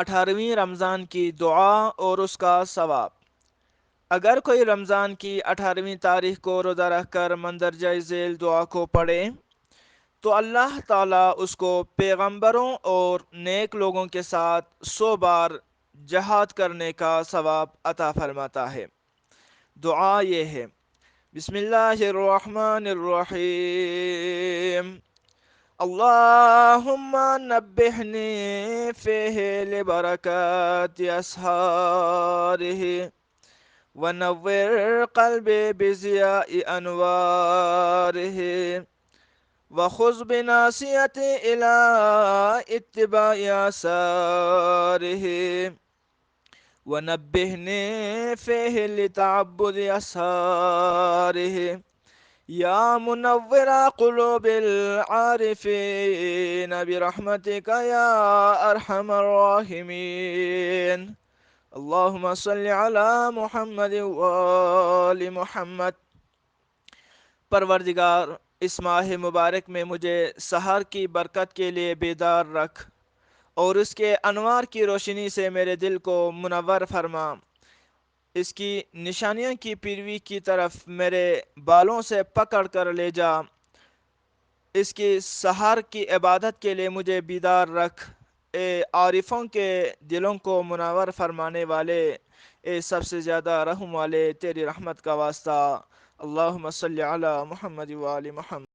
18ویں رمضان کی دعا اور اس کا ثواب۔ اگر کوئی رمضان کی 18ویں تاریخ کو روزہ رکھ کر مندرجہ ذیل دعا کو پڑھے تو اللہ تعالیٰ اس کو پیغمبروں اور نیک لوگوں کے ساتھ 100 بار جہاد کرنے کا ثواب عطا فرماتا ہے۔ دعا یہ ہے: بسم اللہ الرحمن الرحیم، اللہم نبہنی فیہ لبرکات اسحارہ ونور قلبی بضیاء انوارہ وخذ بناصیتی الی اتباع آثارہ ونبہنی فیہ لتعبد اسحارہ یا منور قلوب العارفین برحمتک یا ارحم الراحمین۔ اللہم صل علی محمد وآل محمد۔ پروردگار، اس ماہ مبارک میں مجھے سحر کی برکت کے لیے بیدار رکھ اور اس کے انوار کی روشنی سے میرے دل کو منور فرما۔ اس کی نشانیوں کی پیروی کی طرف میرے بالوں سے پکڑ کر لے جا۔ اس کی سحر کی عبادت کے لیے مجھے بیدار رکھ۔ اے عارفوں کے دلوں کو منور فرمانے والے، اے سب سے زیادہ رحم والے، تیری رحمت کا واسطہ۔ اللہم صلی علی محمد وآل محمد۔